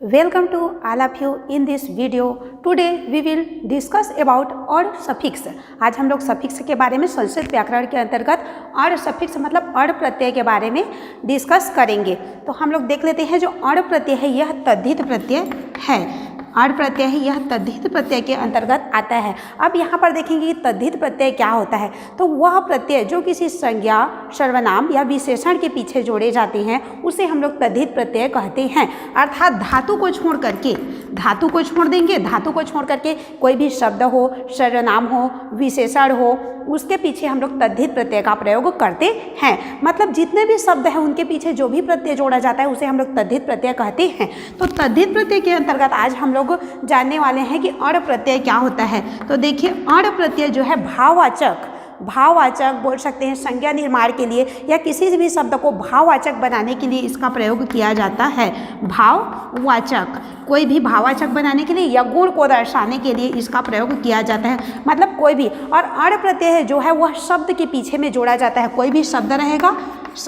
Welcome to all of you in this video. Today we will discuss about और suffix. आज हम लोग suffix के बारे में संस्कृत व्याकरण के अंतर्गत और सफिक्स मतलब अड़ प्रत्यय के बारे में डिस्कस करेंगे। तो हम लोग देख लेते हैं जो अड़ प्रत्यय है यह तद्धित प्रत्यय है। अड़ प्रत्यय है यह तद्धित प्रत्यय के अंतर्गत आता है। अब यहाँ पर देखेंगे कि तद्धित प्रत्यय क्या होता है। तो वह प्रत्यय जो किसी संज्ञा, सर्वनाम या विशेषण के पीछे जोड़े जाते हैं उसे हम लोग तद्धित प्रत्यय कहते हैं। अर्थात धातु को छोड़ करके, धातु को छोड़ देंगे, धातु को छोड़ करके कोई भी शब्द हो, सर्वनाम हो, विशेषण हो, उसके पीछे हम लोग तद्धित प्रत्यय का प्रयोग करते हैं। मतलब जितने भी शब्द हैं उनके पीछे जो भी प्रत्यय जोड़ा जाता है उसे हम लोग तद्धित प्रत्यय कहते हैं। तो तद्धित प्रत्यय के अंतर्गत आज हम लोग जानने वाले हैं कि अड़ प्रत्यय क्या होता है। तो देखिए अड़ प्रत्यय जो है भाववाचक बोल सकते हैं, संज्ञा निर्माण के लिए या किसी भी शब्द को भाववाचक बनाने के लिए इसका प्रयोग किया जाता है। भाववाचक, कोई भी भाववाचक बनाने के लिए या गुण को दर्शाने के लिए इसका प्रयोग किया जाता है। मतलब कोई भी, और अड़ प्रत्यय जो है वह शब्द के पीछे में जोड़ा जाता है। कोई भी शब्द रहेगा,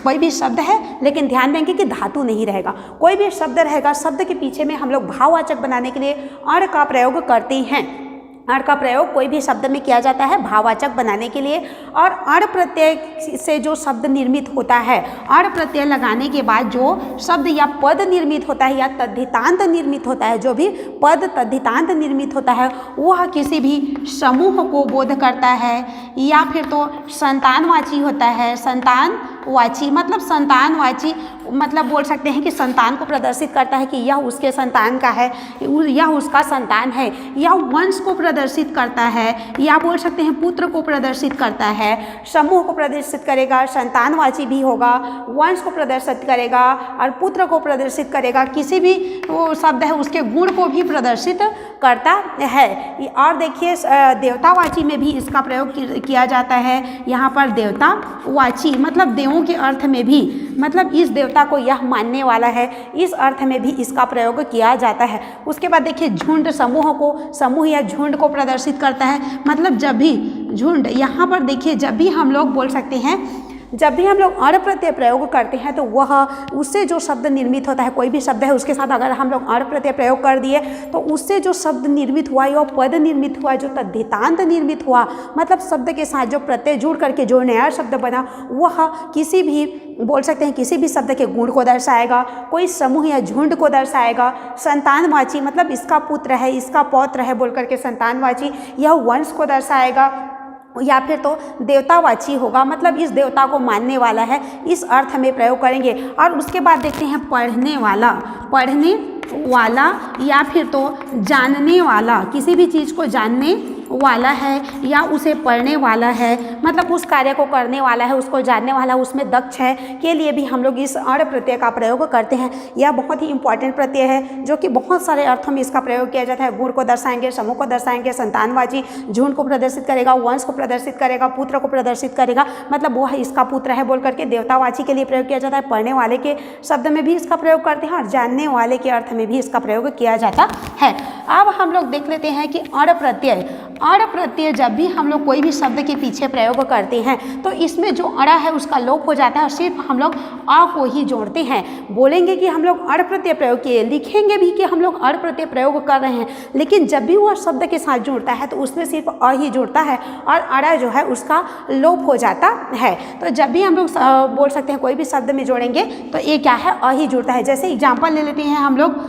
कोई भी शब्द है, लेकिन ध्यान देंगे कि धातु नहीं रहेगा। कोई भी शब्द रहेगा, शब्द के पीछे में हम लोग भाववाचक बनाने के लिए अड़ का प्रयोग करते हैं। अड़ का प्रयोग कोई भी शब्द में किया जाता है भाववाचक बनाने के लिए। और अड़ प्रत्यय से जो शब्द निर्मित होता है, अड़ प्रत्यय लगाने के बाद जो शब्द या पद निर्मित होता है या तद्धितांत निर्मित होता है, जो भी पद तद्धितांत निर्मित होता है वह किसी भी समूह को बोध करता है या फिर तो संतानवाची होता है। संतानवाची मतलब संतानवाची मतलब बोल सकते हैं कि संतान को प्रदर्शित करता है कि यह उसके संतान का है, यह उसका संतान है, या वंश को प्रदर्शित करता है, या बोल सकते हैं पुत्र को प्रदर्शित करता है। समूह को प्रदर्शित करेगा, संतानवाची भी होगा, वंश को प्रदर्शित करेगा और पुत्र को प्रदर्शित करेगा। किसी भी वो शब्द है उसके गुण को भी प्रदर्शित करता है। और देखिए देवतावाची में भी इसका प्रयोग किया जाता है। यहाँ पर देवतावाची मतलब देवों के अर्थ में भी, मतलब इस देवता को यह मानने वाला है, इस अर्थ में भी इसका प्रयोग किया जाता है। उसके बाद देखिए झुंड, समूह या झुंड को प्रदर्शित करता है। मतलब जब भी झुंड, यहाँ पर देखिए जब भी हम लोग बोल सकते हैं, जब भी हम लोग अड़ प्रत्यय प्रयोग करते हैं तो वह उससे जो शब्द निर्मित होता है, कोई भी शब्द है उसके साथ अगर हम लोग अड़ प्रत्यय प्रयोग कर दिए तो उससे जो शब्द निर्मित हुआ या पद निर्मित हुआ, जो तद्धितांत निर्मित हुआ, मतलब शब्द के साथ जो प्रत्यय जुड़ करके जो नया शब्द बना वह किसी भी बोल सकते हैं किसी भी शब्द के गुण को दर्शाएगा, कोई समूह या झुंड को दर्शाएगा। संतानवाची मतलब इसका पुत्र है, इसका पौत्र है बोल करके संतानवाची, यह वंश को दर्शाएगा। या फिर तो देवतावाची होगा, मतलब इस देवता को मानने वाला है, इस अर्थ में प्रयोग करेंगे। और उसके बाद देखते हैं पढ़ने वाला या फिर तो जानने वाला, किसी भी चीज़ को जानने वाला है या उसे पढ़ने वाला है, मतलब उस कार्य को करने वाला है, उसको जानने वाला, उसमें दक्ष है के लिए भी हम लोग इस अड़ प्रत्यय का प्रयोग करते हैं। यह बहुत ही इंपॉर्टेंट प्रत्यय है जो कि बहुत सारे अर्थों में इसका प्रयोग किया जाता है। गुण को दर्शाएंगे, समूह को दर्शाएंगे, संतानवाची, झुंड को प्रदर्शित करेगा, वंश को प्रदर्शित करेगा, पुत्र को प्रदर्शित करेगा, मतलब वह इसका पुत्र है बोल करके देवतावाची के लिए प्रयोग किया जाता है। पढ़ने वाले के शब्द में भी इसका प्रयोग करते हैं और जानने वाले के अर्थ में भी इसका प्रयोग किया जाता है। अब हम लोग देख लेते हैं कि अड़ प्रत्यय जब भी हम लोग कोई भी शब्द के पीछे प्रयोग करते हैं तो इसमें जो अड़ा है उसका लोप हो जाता है और सिर्फ हम लोग अ को ही जोड़ते हैं। बोलेंगे कि हम लोग अड़ प्रत्यय प्रयोग किए, लिखेंगे भी कि हम लोग अड़ प्रत्यय प्रयोग कर रहे हैं, लेकिन जब भी वह शब्द के साथ जुड़ता है तो उसमें सिर्फ अ ही जुड़ता है और अड़ा जो है उसका लोप हो जाता है। तो जब भी हम लोग बोल सकते हैं कोई भी शब्द में जोड़ेंगे तो ये क्या है, अ ही जुड़ता है। जैसे एग्जाम्पल ले लेते हैं हम लोग,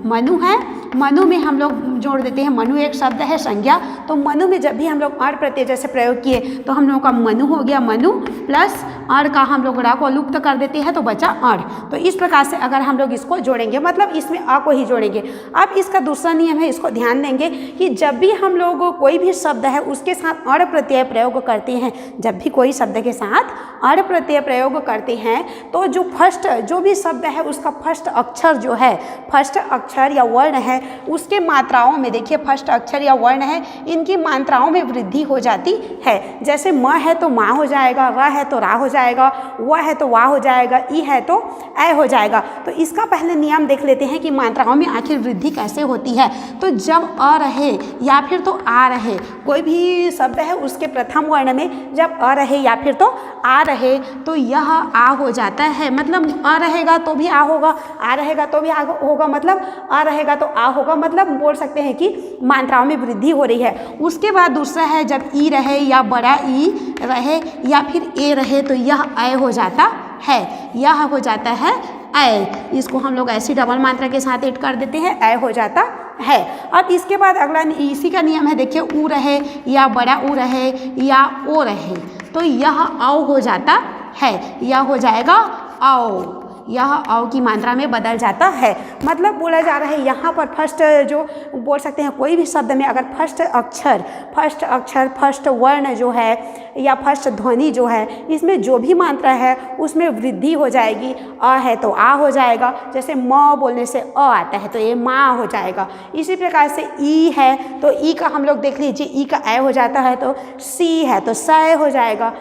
मनु है, मनु में हम लोग जोड़ देते हैं, मनु एक शब्द है संज्ञा, तो मनु में जब भी हम लोग अड़ प्रत्यय जैसे प्रयोग किए तो हम लोगों का मनु हो गया, मनु प्लस अड़ का हम लोग रा को लुप्त कर देते हैं तो बचा अड़। तो इस प्रकार से अगर हम लोग इसको जोड़ेंगे मतलब इसमें अ को ही जोड़ेंगे। अब इसका दूसरा नियम है, इसको ध्यान देंगे कि जब भी हम लोग कोई भी शब्द है उसके साथ अड़ प्रत्यय प्रयोग करते हैं, जब भी कोई शब्द के साथ अड़ प्रत्यय प्रयोग करते हैं तो जो भी शब्द है उसका फर्स्ट अक्षर जो है, फर्स्ट अक्षर या वर्ण है है उसके मात्राओं में देखिए फर्स्ट अक्षर या वर्ण है इनकी मात्राओं में वृद्धि हो जाती है। जैसे म है तो माँ हो जाएगा, र है तो रा हो जाएगा, व है तो वाह हो जाएगा, ई है तो ऐ हो जाएगा। तो इसका पहले नियम देख लेते हैं कि मात्राओं में आखिर वृद्धि कैसे होती है। तो जब अ रहे या फिर तो आ रहे, कोई भी शब्द है उसके प्रथम वर्ण में जब अ रहे या फिर तो आ रहे तो यह आ हो जाता है। मतलब अ रहेगा तो भी आ होगा, आ रहेगा तो भी आ होगा, मतलब आ रहेगा तो आ होगा, मतलब बोल सकते हैं कि मात्राओं में वृद्धि हो रही है। उसके बाद दूसरा है जब ई रहे या बड़ा ई रहे या फिर ए रहे तो यह ऐ हो जाता है, यह हो जाता है ऐ। इसको हम लोग ऐसी डबल मात्रा के साथ ऐड कर देते हैं, ऐ हो जाता है। अब इसके बाद अगला इसी का नियम है, देखिए ऊ रहे या बड़ा ऊ रहे या ओ रहे तो यह औ हो जाता है, यह हो जाएगा औ, यह औ की मात्रा में बदल जाता है। मतलब बोला जा रहा है यहाँ पर फर्स्ट जो बोल सकते हैं कोई भी शब्द में अगर फर्स्ट अक्षर फर्स्ट वर्ण जो है या फर्स्ट ध्वनि जो है इसमें जो भी मात्रा है उसमें वृद्धि हो जाएगी। अ है तो आ हो जाएगा, जैसे म बोलने से अ आता है तो ये माँ हो जाएगा। इसी प्रकार से ई है तो ई का हम लोग देख लीजिए, ई का ऐ हो जाता है तो सी है तो स हो जाएगा,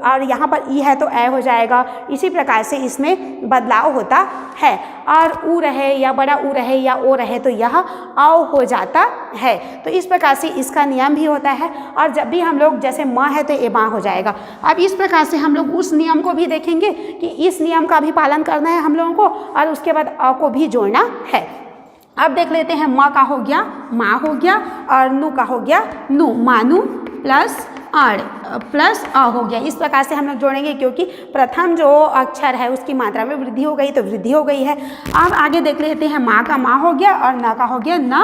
और यहाँ पर ई है तो ऐ हो जाएगा। इसी प्रकार से इसमें बदलाव होता है। और ऊ रहे या बड़ा ऊ रहे या ओ रहे तो यह औ हो जाता है। तो इस प्रकार से इसका नियम भी होता है। और जब भी हम लोग जैसे म है तो ए माँ हो जाएगा। अब इस प्रकार से हम लोग उस नियम को भी देखेंगे कि इस नियम का भी पालन करना है हम लोगों को और उसके बाद अ को भी जोड़ना है। अब देख लेते हैं, म का हो गया माँ हो गया और नु का हो गया नु, मानु प्लस अड़ प्लस अ हो गया। इस प्रकार से हम लोग जोड़ेंगे क्योंकि प्रथम जो अक्षर है उसकी मात्रा में वृद्धि हो गई तो वृद्धि हो गई है। अब आगे देख लेते हैं, माँ का माँ हो गया और न का हो गया न,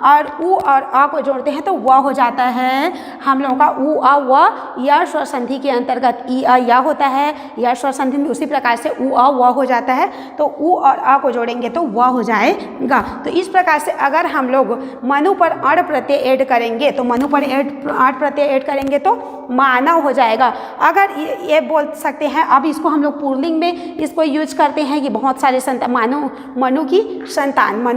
और उ और अ को जोड़ते हैं तो व हो जाता है हम लोगों का उ अ व। या स्वर संधि के अंतर्गत ई अ या होता है, या स्वर संधि में उसी प्रकार से उ अ व हो जाता है तो उ और अ को जोड़ेंगे तो व हो जाएगा। तो इस प्रकार से अगर हम लोग मनु पर अड़ प्रत्यय ऐड करेंगे तो मनु पर अड़ प्रत्यय ऐड करेंगे तो मानव हो जाएगा। अगर ये बोल सकते हैं, अब इसको हम लोग पुल्लिंग में इसको यूज करते हैं कि बहुत सारे संतान, मनु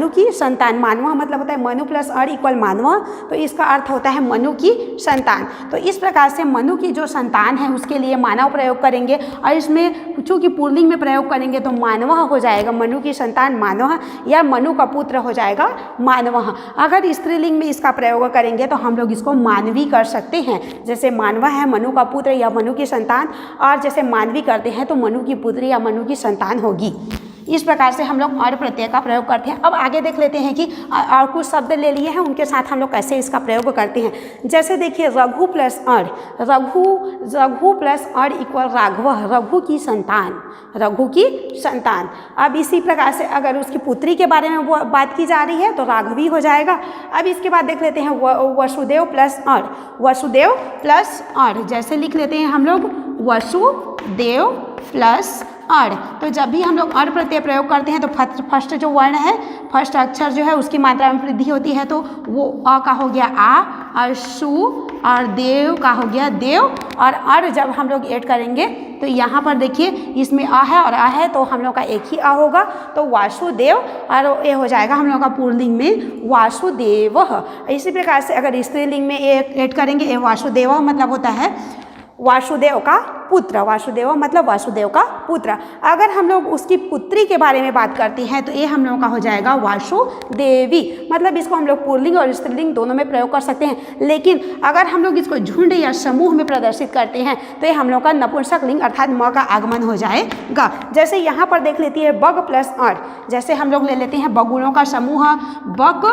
की संतान, मानवा मतलब होता है मनु प्लस अड़ इक्वल मानवा, तो इसका अर्थ होता है मनु की संतान। तो इस प्रकार से मनु की जो संतान है उसके लिए मानव प्रयोग करेंगे और इसमें चूंकि पुल्लिंग में प्रयोग करेंगे तो मानवा हो जाएगा, मनु की संतान मानवा या मनु का पुत्र हो जाएगा मानवा। अगर स्त्रीलिंग में इसका प्रयोग करेंगे तो हम लोग इसको मानवी कर सकते हैं, जैसे मानवा है मनु का पुत्र या मनु की संतान, और जैसे मानवी करते हैं तो मनु की पुत्री या मनु की संतान होगी। इस प्रकार से हम लोग अड़ प्रत्यय का प्रयोग करते हैं। अब आगे देख लेते हैं कि और कुछ शब्द ले लिए हैं उनके साथ हम लोग कैसे इसका प्रयोग करते हैं। जैसे देखिए रघु प्लस अड़, रघु प्लस अड़ इक्वल राघव, रघु की संतान। अब इसी प्रकार से अगर उसकी पुत्री के बारे में वो बात की जा रही है तो राघवी हो जाएगा। अब इसके बाद देख लेते हैं वसुदेव प्लस अड़, जैसे लिख लेते हैं हम लोग वसुदेव प्लस अड़। तो जब भी हम लोग अड़ प्रत्यय प्रयोग करते हैं तो फर्स्ट जो वर्ण है, फर्स्ट अक्षर जो है उसकी मात्रा में वृद्धि होती है तो वो अ का हो गया आ, और सु और देव का हो गया देव, और अड़ जब हम लोग ऐड करेंगे तो यहाँ पर देखिए इसमें अ है और आ है तो हम लोग का एक ही अ होगा तो वासुदेव, और ये हो जाएगा हम लोग का पुल्लिंग में वासुदेव। इसी प्रकार से अगर स्त्रीलिंग में ऐड करेंगे ये वासुदेव मतलब होता है वासुदेव का पुत्र, वासुदेव मतलब वासुदेव का पुत्र। अगर हम लोग उसकी पुत्री के बारे में बात करते हैं तो ये हम लोगों का हो जाएगा वासुदेवी। मतलब इसको हम लोग पुल्लिंग और स्त्रीलिंग दोनों में प्रयोग कर सकते हैं, लेकिन अगर हम लोग इसको झुंड या समूह में प्रदर्शित करते हैं तो ये हम लोग का नपुंसक लिंग अर्थात म का आगमन हो जाएगा। जैसे यहाँ पर देख लेती है बग प्लस अड़, जैसे हम लोग ले लेते हैं बगुलों का समूह बग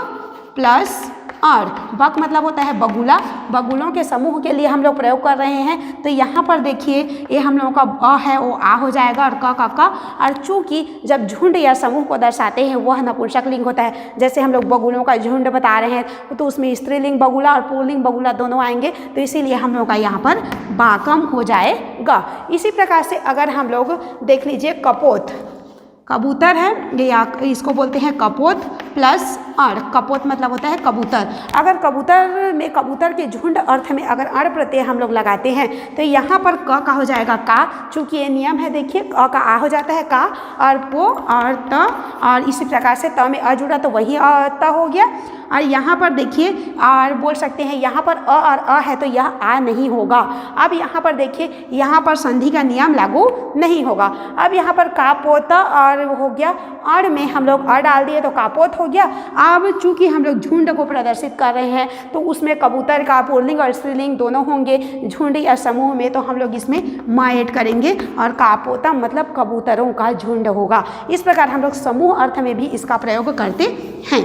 प्लस अड़। बक मतलब होता है बगुला, बगुलों के समूह के लिए हम लोग प्रयोग कर रहे हैं। तो यहाँ पर देखिए ये हम लोगों का अ है वो आ हो जाएगा और क का, और चूँकि जब झुंड या समूह को दर्शाते हैं वह नपुंसक लिंग होता है। जैसे हम लोग बगुलों का झुंड बता रहे हैं तो उसमें स्त्रीलिंग बगुला और पुल्लिंग बगुला दोनों आएंगे, तो इसीलिए हम लोग का यहाँ पर बाकम हो जाएगा। इसी प्रकार से अगर हम लोग देख लीजिए कपोत, कबूतर है या इसको बोलते हैं कपोत प्लस अड़, कपोत मतलब होता है कबूतर। अगर कबूतर में कबूतर के झुंड अर्थ में अगर अड़ प्रत्यय हम लोग लगाते हैं तो यहाँ पर क का हो जाएगा का, चूँकि ये नियम है देखिए क का आ हो जाता है का, और पो और त, और इसी प्रकार से त में अ जुड़ा तो वही त हो गया। और यहाँ पर देखिए और बोल सकते हैं यहाँ पर अ और अ है तो यह आ नहीं होगा। अब यहाँ पर देखिए यहाँ पर संधि का नियम लागू नहीं होगा। अब यहाँ पर कापोत और हो गया, अड़ में हम लोग अ डाल दिए तो कापोत हो गया। अब चूंकि हम लोग झुंड को प्रदर्शित कर रहे हैं तो उसमें कबूतर का पुल्लिंग और स्त्रीलिंग दोनों होंगे, झुंड या समूह में, तो हम लोग इसमें मा ऐड करेंगे और कापोता मतलब कबूतरों का झुंड होगा। इस प्रकार हम लोग समूह अर्थ में भी इसका प्रयोग करते हैं।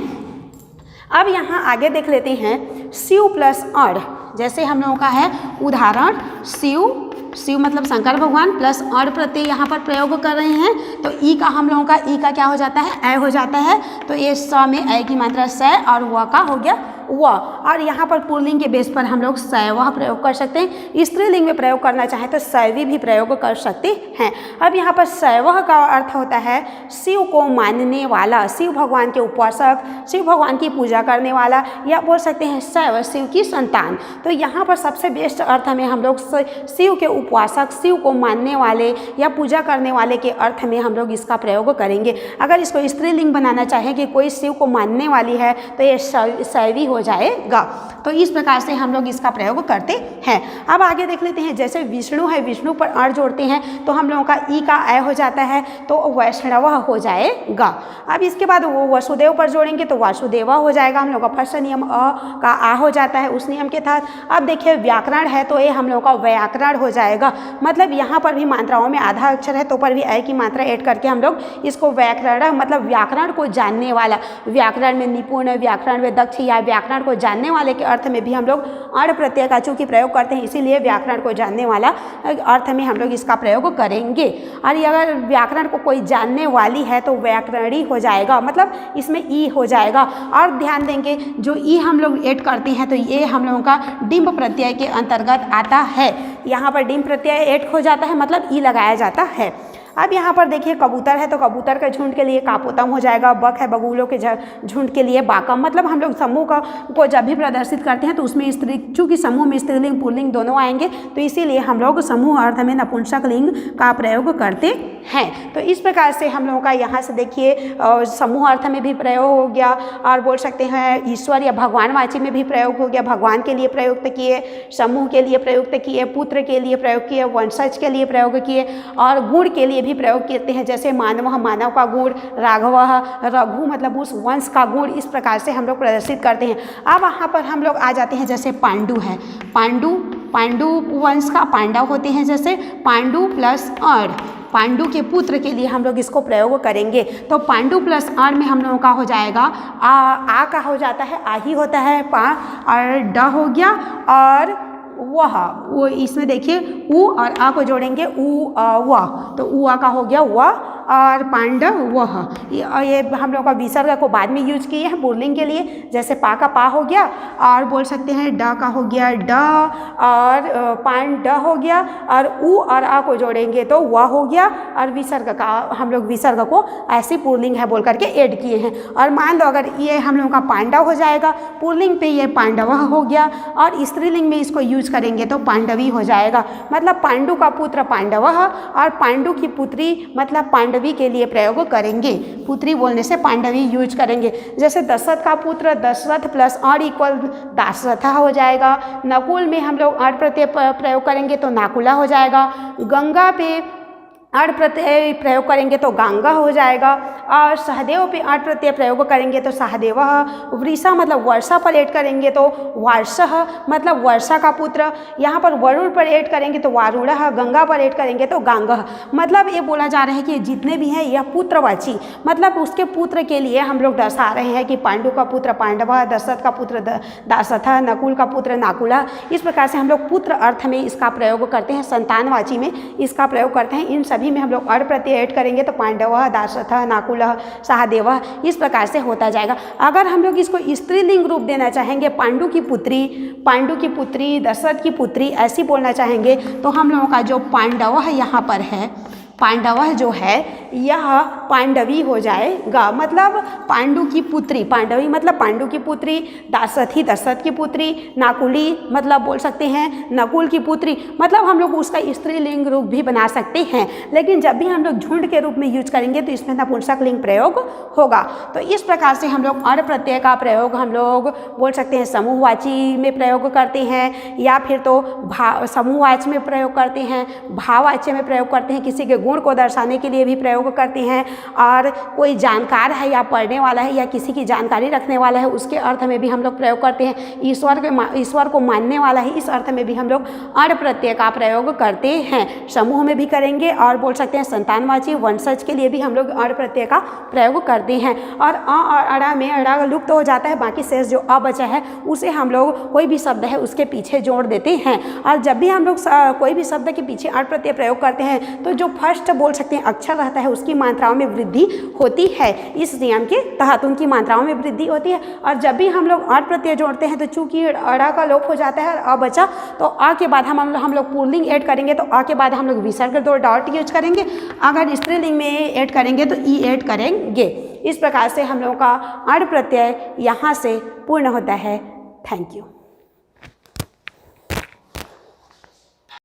अब यहाँ आगे देख लेते हैं शिव प्लस अड़। जैसे हम लोगों का है उदाहरण शिव, शिव मतलब शंकर भगवान प्लस अड़ प्रत्यय यहाँ पर प्रयोग कर रहे हैं तो ई का हम लोगों का ई का क्या हो जाता है, ए हो जाता है। तो ये स में ए की मात्रा स और व का हो गया व। और यहाँ पर पुल्लिंग के बेस पर हम लोग सैवह प्रयोग कर सकते हैं। स्त्रीलिंग में प्रयोग करना चाहें तो सैवी भी प्रयोग कर सकते हैं। अब यहाँ पर सैवह का अर्थ होता है शिव को मानने वाला, शिव भगवान के उपासक, शिव भगवान की पूजा करने वाला, या बोल सकते हैं शैव शिव की संतान। तो यहाँ पर सबसे बेस्ट अर्थ में हम लोग शिव के उपासक, शिव को मानने वाले या पूजा करने वाले के अर्थ में हम लोग इसका प्रयोग करेंगे। अगर इसको स्त्रीलिंग बनाना चाहें कि कोई शिव को मानने वाली है तो ये शैवी हो जाएगा। तो इस प्रकार से हम लोग इसका प्रयोग करते हैं। अब आगे देख लेते हैं, जैसे विष्णु है, विष्णु पर अड़ जोड़ते हैं तो हम लोगों का ई का ए हो जाता है तो वैष्णव हो जाएगा। अब इसके बाद वो वसुदेव पर जोड़ेंगे तो वासुदेवा हो जाएगा। हम लोग का फर्स्ट नियम अ का आ हो जाता है उस नियम के तहत। अब देखिए व्याकरण है तो ये हम लोग का व्याकरण हो जाएगा, मतलब यहाँ पर भी मात्राओं में आधा अक्षर है तो पर भी ए की मात्रा ऐड करके हम लोग इसको व्याकरण मतलब व्याकरण को जानने वाला, व्याकरण में निपुण, व्याकरण में दक्ष या व्याकरण को जानने वाले के अर्थ में भी हम लोग अड़ प्रत्यय का चूंकि प्रयोग करते हैं इसीलिए व्याकरण को जानने वाला अर्थ में हम लोग इसका प्रयोग करेंगे। और अगर व्याकरण को कोई जानने वाली है तो व्याकरणी हो जाएगा, मतलब इसमें ई हो जाएगा। और ध्यान देंगे जो ई हम लोग ऐड करते हैं तो ये हम लोगों का डिंब प्रत्यय के अंतर्गत आता है। यहाँ पर डिंब प्रत्यय ऐड हो जाता है मतलब ई लगाया जाता है। अब यहाँ पर देखिए कबूतर है तो कबूतर के झुंड के लिए कापोतम हो जाएगा। बक है, बगुलों के झुंड के लिए बाकम। मतलब हम लोग समूह को जब भी प्रदर्शित करते हैं तो उसमें स्त्री, चूँकि समूह में स्त्रीलिंग पुल्लिंग दोनों आएंगे तो इसीलिए हम लोग समूह अर्थ में नपुंसक लिंग का प्रयोग करते हैं। तो इस प्रकार से हम लोगों का यहाँ से देखिए समूह अर्थ में भी प्रयोग हो गया, और बोल सकते हैं ईश्वर या भगवानवाची में भी प्रयोग हो गया। भगवान के लिए प्रयुक्त किए, समूह के लिए प्रयुक्त किए, पुत्र के लिए प्रयोग किए, वंशज के लिए प्रयोग किए, और गुण के लिए भी प्रयोग करते हैं। जैसे मानव, मानव का गुण, राघव, रघु मतलब उस वंश का गुण। इस प्रकार से हम लोग प्रदर्शित करते हैं। अब वहाँ पर हम लोग आ जाते हैं, जैसे पांडु है, पांडु, पांडु वंश का पांडव होते हैं। जैसे पांडु प्लस अड़, पांडु के पुत्र के लिए हम लोग इसको प्रयोग करेंगे। तो पांडु प्लस अड़ में हम लोगों का हो जाएगा आ का हो जाता है, आ ही होता है, पा और ड हो गया, और वह, वो इसमें देखिए उ और आ को जोड़ेंगे उ वह, तो उ आ का हो गया वह, और पांडव वह। ये हम लोग का विसर्ग को बाद में यूज किए हैं पुल्लिंग के लिए। जैसे पा का पा हो गया, और बोल सकते हैं ड का हो गया ड, और पांड हो गया, और उ और आ को जोड़ेंगे तो वह हो गया, और विसर्ग का हम लोग विसर्ग को ऐसी पुल्लिंग है बोल करके ऐड किए हैं। और मान लो अगर ये हम लोगों का पांडव हो जाएगा, पुल्लिंग पे ये पांडव हो गया, और स्त्रीलिंग में इसको यूज करेंगे तो पांडवी हो जाएगा। मतलब पांडु का पुत्र पांडव और पांडु की पुत्री मतलब पांडवी के लिए प्रयोग करेंगे। पुत्री बोलने से पांडवी यूज करेंगे। जैसे दशरथ का पुत्र दशरथ प्लस अड़ इक्वल दाशरथा हो जाएगा। नकुल में हम लोग अड़ प्रत्यय प्रयोग करेंगे तो नाकुला हो जाएगा। गंगा पे अड़ प्रत्यय प्रयोग करेंगे तो गंगा हो जाएगा, और सहदेव पे अड़ प्रत्यय प्रयोग करेंगे तो सहदेव। वृषा मतलब वर्षा पर ऐड करेंगे तो वार्षः मतलब वर्षा का पुत्र। यहाँ पर वरुण पर ऐड करेंगे तो वारुण, गंगा पर ऐड करेंगे तो गांगः। मतलब ये बोला जा रहा है कि जितने भी हैं यह पुत्रवाची, मतलब उसके पुत्र के लिए हम लोग दर्शा रहे हैं कि पांडु का पुत्र पांडव, दशरथ का पुत्र दाशरथ, नकुल का पुत्र नाकुला। इस प्रकार से हम लोग पुत्र अर्थ में इसका प्रयोग करते हैं, संतानवाची में इसका प्रयोग करते हैं। इन सभी में हम लोग अड़ प्रत्यय ऐड करेंगे तो पांडव, दाशरथ, नाकुल, सहदेव, इस प्रकार से होता जाएगा। अगर हम लोग इसको स्त्रीलिंग रूप देना चाहेंगे, पांडु की पुत्री, दशरथ की पुत्री ऐसी बोलना चाहेंगे तो हम लोगों का जो पांडव है यहाँ पर है, पांडवः जो है यह पांडवी हो जाएगा, मतलब पांडु की पुत्री, पांडवी मतलब पांडु की पुत्री, दासरथी दशरथ की पुत्री, नाकुली मतलब बोल सकते हैं नकुल की पुत्री, मतलब हम लोग उसका स्त्रीलिंग रूप भी बना सकते हैं। लेकिन जब भी हम लोग झुंड के रूप में यूज करेंगे तो इसमें नपुंसक लिंग प्रयोग होगा। तो इस प्रकार से हम लोग अण प्रत्यय का प्रयोग हम लोग बोल सकते हैं समूहवाची में प्रयोग करते हैं, या फिर तो समूहवाची में प्रयोग करते हैं, भाववाच्य में प्रयोग करते हैं, किसी के गुण को दर्शाने के लिए भी प्रयोग करते हैं, और कोई जानकार है या पढ़ने वाला है या किसी की जानकारी रखने वाला है उसके अर्थ में भी हम लोग प्रयोग करते हैं, ईश्वर को मानने वाला है इस अर्थ में भी हम लोग अण प्रत्यय का प्रयोग करते हैं। समूह में भी करेंगे और बोल सकते हैं संतानवाची वंशज के लिए भी हम लोग अण प्रत्यय का प्रयोग करते हैं। और अड़ा में अड़ा लुप्त हो जाता है, बाकी शेष जो अ बचा है उसे हम लोग कोई भी शब्द है उसके पीछे जोड़ देते हैं। और जब भी हम लोग कोई भी शब्द के पीछे अण प्रत्यय प्रयोग करते हैं तो जो फर्स्ट बोल सकते हैं अक्षर रहता है उसकी मात्राओं में वृद्धि होती है, इस नियम के तहत उनकी मात्राओं में वृद्धि होती है। और जब भी हम लोग अण प्रत्यय जोड़ते हैं तो चूंकि अड़ा का लोप हो जाता है और अ बचा, तो अ के बाद हम लोग पुल्लिंग ऐड करेंगे तो अ के बाद हम लोग विसर्ग 2 डॉट यूज करेंगे, अगर स्त्रीलिंग में ऐड करेंगे तो ई ऐड करेंगे। इस प्रकार से हम लोगों का अण प्रत्यय यहाँ से पूर्ण होता है। Thank you.